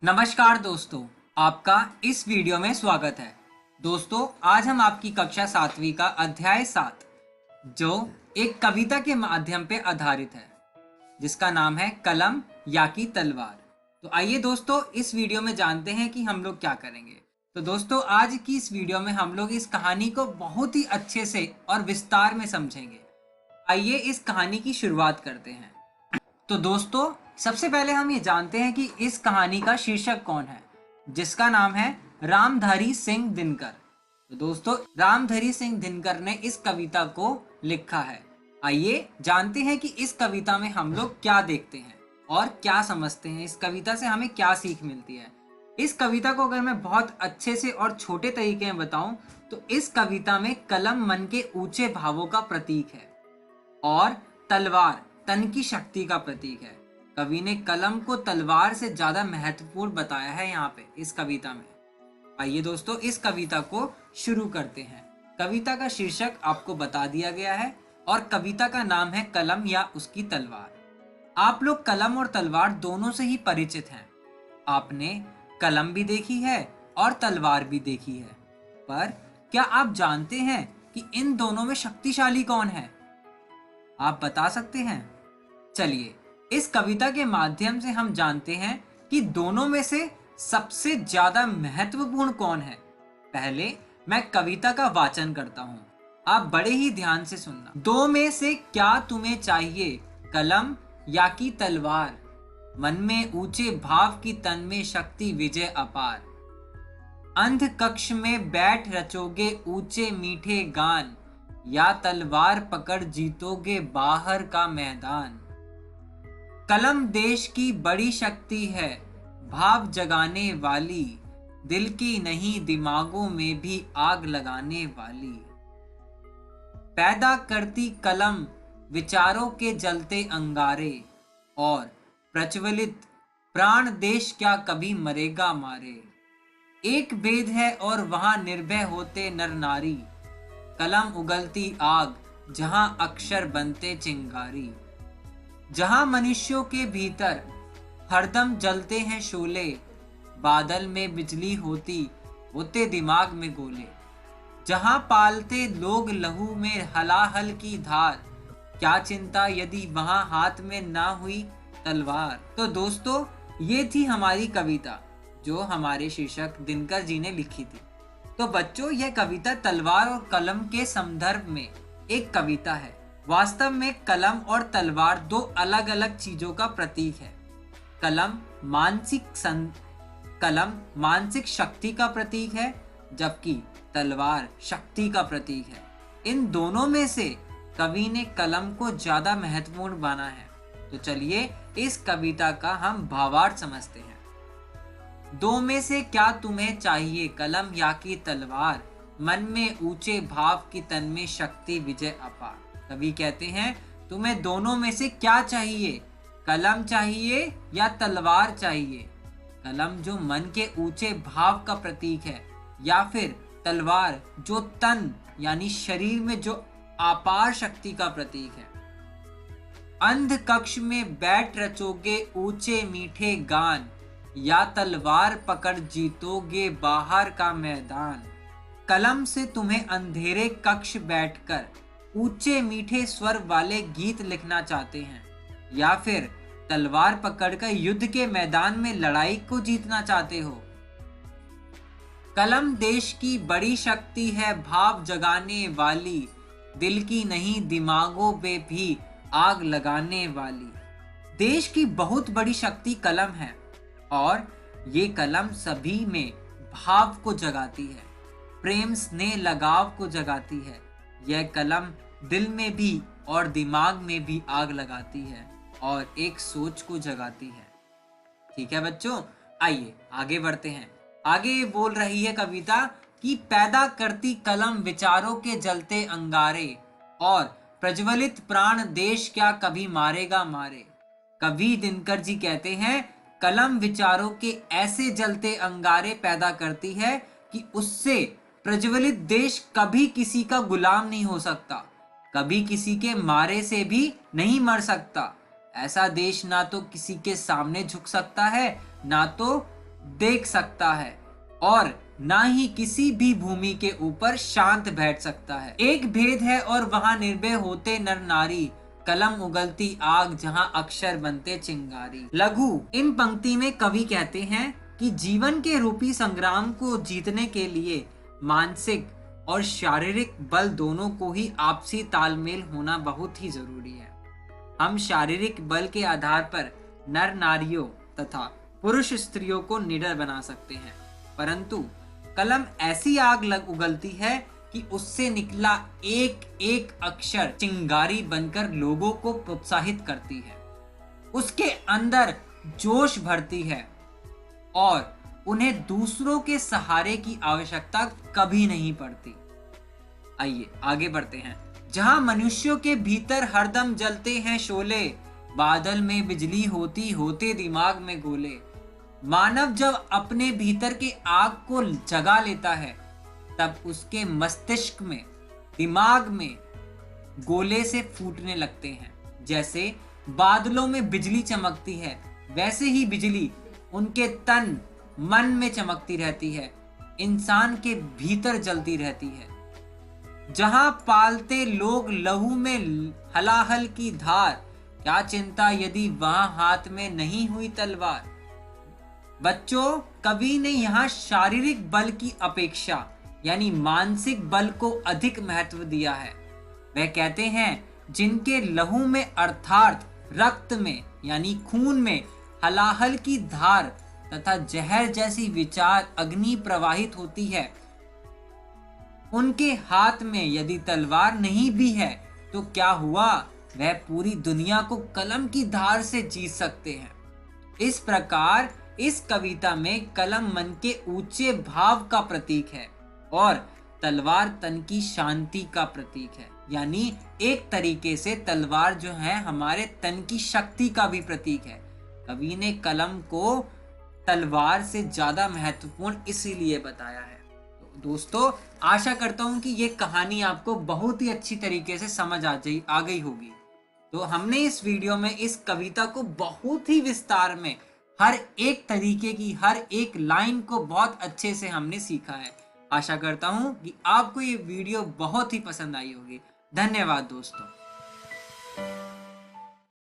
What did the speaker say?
नमस्कार दोस्तों, आपका इस वीडियो में स्वागत है। दोस्तों, आज हम आपकी कक्षा 7वीं का अध्याय 7 जो एक कविता के माध्यम पे आधारित है, जिसका नाम है कलम या की तलवार। तो आइए दोस्तों, इस वीडियो में जानते हैं कि हम लोग क्या करेंगे। तो दोस्तों, आज की इस वीडियो में हम लोग इस कहानी को बहुत ही अच्छे से और विस्तार में समझेंगे। आइए इस कहानी की शुरुआत करते हैं। तो दोस्तों, सबसे पहले हम ये जानते हैं कि इस कहानी का शीर्षक कौन है, जिसका नाम है रामधारी सिंह दिनकर। तो दोस्तों, रामधारी सिंह दिनकर ने इस कविता को लिखा है। आइए जानते हैं कि इस कविता में हम लोग क्या देखते हैं और क्या समझते हैं, इस कविता से हमें क्या सीख मिलती है। इस कविता को अगर मैं बहुत अच्छे से और छोटे तरीके में बताऊं तो इस कविता में कलम मन के ऊंचे भावों का प्रतीक है और तलवार तन की शक्ति का प्रतीक है। कवि ने कलम को तलवार से ज्यादा महत्वपूर्ण बताया है यहाँ पे इस कविता में। आइए दोस्तों, इस कविता को शुरू करते हैं। कविता का शीर्षक आपको बता दिया गया है और कविता का नाम है कलम या उसकी तलवार। आप लोग कलम और तलवार दोनों से ही परिचित हैं। आपने कलम भी देखी है और तलवार भी देखी है, पर क्या आप जानते हैं कि इन दोनों में शक्तिशाली कौन है? आप बता सकते हैं? चलिए, इस कविता के माध्यम से हम जानते हैं कि दोनों में से सबसे ज्यादा महत्वपूर्ण कौन है। पहले मैं कविता का वाचन करता हूँ, आप बड़े ही ध्यान से सुनना। दो में से क्या तुम्हें चाहिए, कलम या की तलवार? मन में ऊंचे भाव की, तन में शक्ति विजय अपार। अंध कक्ष में बैठ रचोगे ऊंचे मीठे गान, या तलवार पकड़ जीतोगे बाहर का मैदान। कलम देश की बड़ी शक्ति है, भाव जगाने वाली, दिल की नहीं दिमागों में भी आग लगाने वाली। पैदा करती कलम विचारों के जलते अंगारे, और प्रज्वलित प्राण देश क्या कभी मरेगा मारे। एक भेद है और वहां निर्भय होते नर नारी, कलम उगलती आग जहां अक्षर बनते चिंगारी। जहां मनुष्यों के भीतर हरदम जलते हैं शोले, बादल में बिजली होती होते दिमाग में गोले। जहां पालते लोग लहू में हलाहल की धार, क्या चिंता यदि वहां हाथ में ना हुई तलवार। तो दोस्तों, ये थी हमारी कविता जो हमारे शीर्षक दिनकर जी ने लिखी थी। तो बच्चों, यह कविता तलवार और कलम के संदर्भ में एक कविता है। वास्तव में कलम और तलवार दो अलग अलग चीजों का प्रतीक है। कलम मानसिक शक्ति का प्रतीक है, जबकि तलवार शक्ति का प्रतीक है। इन दोनों में से कवि ने कलम को ज्यादा महत्वपूर्ण माना है। तो चलिए इस कविता का हम भावार्थ समझते हैं। दो में से क्या तुम्हें चाहिए, कलम या की तलवार? मन में ऊंचे भाव की, तन में शक्ति विजय अपार। कवि कहते हैं, तुम्हें दोनों में से क्या चाहिए, कलम चाहिए या तलवार चाहिए? कलम जो मन के ऊंचे भाव का प्रतीक है, या फिर तलवार जो तन यानी शरीर में जो अपार शक्ति का प्रतीक है। अंध कक्ष में बैठ रचोगे ऊंचे मीठे गान, या तलवार पकड़ जीतोगे बाहर का मैदान। कलम से तुम्हें अंधेरे कक्ष बैठकर ऊंचे मीठे स्वर वाले गीत लिखना चाहते हैं, या फिर तलवार पकड़कर युद्ध के मैदान में लड़ाई को जीतना चाहते हो। कलम देश की बड़ी शक्ति है, भाव जगाने वाली, दिल की नहीं दिमागों पे भी आग लगाने वाली। देश की बहुत बड़ी शक्ति कलम है और ये कलम सभी में भाव को जगाती है, प्रेम स्नेह लगाव को जगाती है। यह कलम दिल में भी और दिमाग में भी आग लगाती है और एक सोच को जगाती है। ठीक है बच्चों, आइए आगे बढ़ते हैं। आगे ये बोल रही है कविता कि पैदा करती कलम विचारों के जलते अंगारे, और प्रज्वलित प्राण देश क्या कभी मारेगा मारे। कवि दिनकर जी कहते हैं, कलम विचारों के ऐसे जलते अंगारे पैदा करती है कि उससे प्रज्वलित देश कभी किसी का गुलाम नहीं हो सकता, कभी किसी के मारे से भी नहीं मर सकता। ऐसा देश ना तो किसी के सामने झुक सकता है, ना तो देख सकता है और ना ही किसी भी भूमि के ऊपर शांत बैठ सकता है। एक भेद है और वहां निर्भय होते नर नारी, कलम उगलती आग जहां अक्षर बनते चिंगारी। लघु। इन पंक्ति में कवि कहते हैं कि जीवन के रूपी संग्राम को जीतने के लिए मानसिक और शारीरिक बल दोनों को ही आपसी तालमेल होना बहुत ही जरूरी है। हम शारीरिक बल के आधार पर नर नारियों तथा पुरुष स्त्रियों को निडर बना सकते हैं, परंतु कलम ऐसी आग लग उगलती है कि उससे निकला एक एक अक्षर चिंगारी बनकर लोगों को प्रोत्साहित करती है, उसके अंदर जोश भरती है और उन्हें दूसरों के सहारे की आवश्यकता कभी नहीं पड़ती। आइए आगे बढ़ते हैं। जहां मनुष्यों के भीतर हरदम जलते हैं शोले, बादल में बिजली होती होते दिमाग में गोले। मानव जब अपने भीतर के आग को जगा लेता है तब उसके मस्तिष्क में, दिमाग में गोले से फूटने लगते हैं। जैसे बादलों में बिजली चमकती है, वैसे ही बिजली उनके तन मन में चमकती रहती है, इंसान के भीतर जलती रहती है। जहां पालते लोग लहू में हलाहल की धार, क्या चिंता यदि वहां हाथ में नहीं हुई तलवार। बच्चों, कवि ने यहाँ शारीरिक बल की अपेक्षा यानी मानसिक बल को अधिक महत्व दिया है। वह कहते हैं जिनके लहू में अर्थात रक्त में यानी खून में हलाहल की धार तथा जहर जैसी विचार अग्नि प्रवाहित होती है, उनके हाथ में यदि तलवार नहीं भी है तो क्या हुआ, वह पूरी दुनिया को कलम की धार से जीत सकते हैं। इस प्रकार इस कविता में कलम मन के ऊंचे भाव का प्रतीक है और तलवार तन की शांति का प्रतीक है। यानी एक तरीके से तलवार जो है हमारे तन की शक्ति का भी प्रतीक है। कवि ने कलम को तलवार से ज्यादा महत्वपूर्ण इसीलिए बताया है। तो दोस्तों, आशा करता हूं कि ये कहानी आपको बहुत ही अच्छी तरीके से समझ आ गई होगी। तो हमने इस वीडियो में इस कविता को बहुत ही विस्तार में हर एक तरीके की हर एक लाइन को बहुत अच्छे से हमने सीखा है। आशा करता हूं कि आपको ये वीडियो बहुत ही पसंद आई होगी। धन्यवाद दोस्तों।